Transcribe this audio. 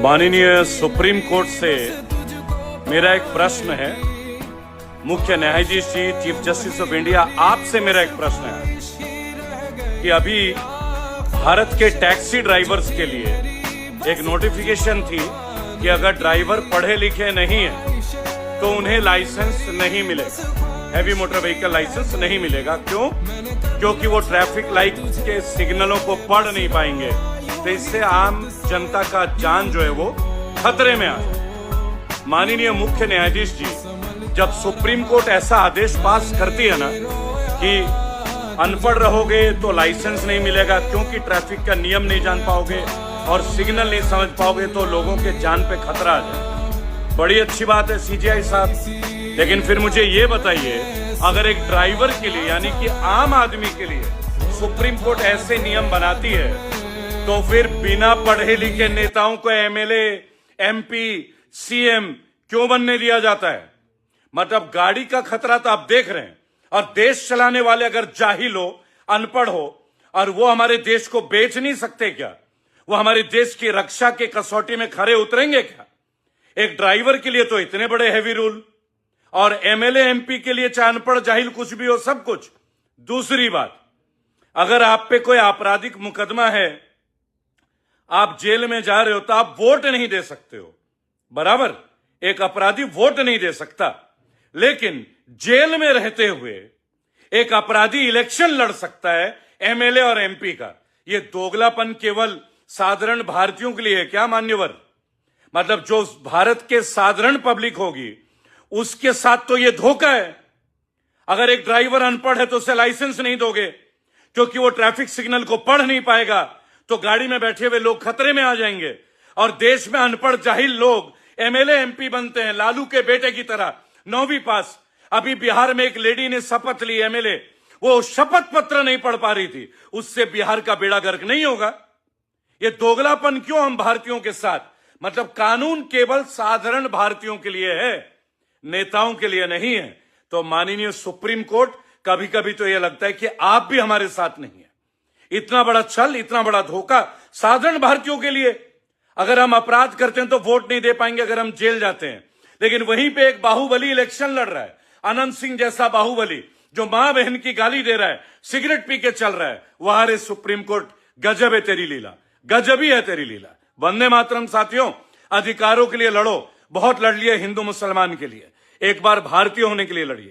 माननीय supreme court से मेरा एक प्रश्न है। मुख्य न्यायाधीश जी, चीफ जस्टिस ऑफ इंडिया, आपसे मेरा एक प्रश्न है कि अभी भारत के टैक्सी ड्राइवर्स के लिए एक नोटिफिकेशन थी कि अगर ड्राइवर पढ़े लिखे नहीं है तो उन्हें लाइसेंस नहीं मिलेगा, हैवी मोटर व्हीकल लाइसेंस नहीं मिलेगा। क्यों? क्योंकि वो ट्रैफिक लाइट के सिग्नलों को पढ़ नहीं पाएंगे, तो इससे आम जनता का जान जो है वो खतरे में आ जाए। माननीय मुख्य न्यायाधीश जी, जब सुप्रीम कोर्ट ऐसा आदेश पास करती है ना कि अनपढ़ रहोगे तो लाइसेंस नहीं मिलेगा क्योंकि ट्रैफिक का नियम नहीं जान पाओगे और सिग्नल नहीं समझ पाओगे तो लोगों के जान पे खतरा आ जाए, बड़ी अच्छी बात है सीजीआई साहब। लेकिन फिर मुझे ये बताइए, अगर एक ड्राइवर के लिए यानी कि आम आदमी के लिए सुप्रीम कोर्ट ऐसे नियम बनाती है तो फिर बिना पढ़े लिखे नेताओं को एमएलए, एमपी, सीएम क्यों बनने दिया जाता है? मतलब गाड़ी का खतरा तो आप देख रहे हैं, और देश चलाने वाले अगर जाहिल हो, अनपढ़ हो, और वो हमारे देश को बेच नहीं सकते क्या? वो हमारे देश की रक्षा के कसौटी में खरे उतरेंगे क्या? एक ड्राइवर के लिए तो इतने बड़े हैवी रूल, और एमएलए, एमपी के लिए चाहे अनपढ़ जाहिल कुछ भी हो, सब कुछ। दूसरी बात, अगर आप पे कोई आपराधिक मुकदमा है, आप जेल में जा रहे हो तो आप वोट नहीं दे सकते हो, बराबर? एक अपराधी वोट नहीं दे सकता, लेकिन जेल में रहते हुए एक अपराधी इलेक्शन लड़ सकता है, एमएलए और एमपी का। ये दोगलापन केवल साधारण भारतीयों के लिए है क्या मान्यवर? मतलब जो भारत के साधारण पब्लिक होगी उसके साथ तो ये धोखा है। अगर एक ड्राइवर अनपढ़ है तो उसे लाइसेंस नहीं दोगे क्योंकि वो ट्रैफिक सिग्नल को पढ़ नहीं पाएगा, तो गाड़ी में बैठे हुए लोग खतरे में आ जाएंगे। और देश में अनपढ़ जाहिल लोग एमएलए, एमपी बनते हैं, लालू के बेटे की तरह, 9वीं पास। अभी बिहार में एक लेडी ने शपथ ली, एमएलए, वो शपथ पत्र नहीं पढ़ पा रही थी, उससे बिहार का बेड़ा गर्क नहीं होगा। ये दोगलापन क्यों हम भारतीयों के साथ? मतलब कानून केवल साधारण भारतीयों के लिए है, नेताओं के लिए नहीं है। तो माननीय सुप्रीम कोर्ट, कभी कभी तो यह लगता है कि आप भी हमारे साथ नहीं है। इतना बड़ा छल, इतना बड़ा धोखा साधारण भारतीयों के लिए। अगर हम अपराध करते हैं तो वोट नहीं दे पाएंगे अगर हम जेल जाते हैं, लेकिन वहीं पे एक बाहुबली इलेक्शन लड़ रहा है, अनंत सिंह जैसा बाहुबली, जो मां बहन की गाली दे रहा है, सिगरेट पी के चल रहा है। वहां रे सुप्रीम कोर्ट, गजब है तेरी लीला, गजब ही है तेरी लीला। वंदे मातरम साथियों, अधिकारों के लिए लड़ो, बहुत लड़ लिए हिंदू मुसलमान के लिए, एक बार भारतीय होने के लिए लड़िए।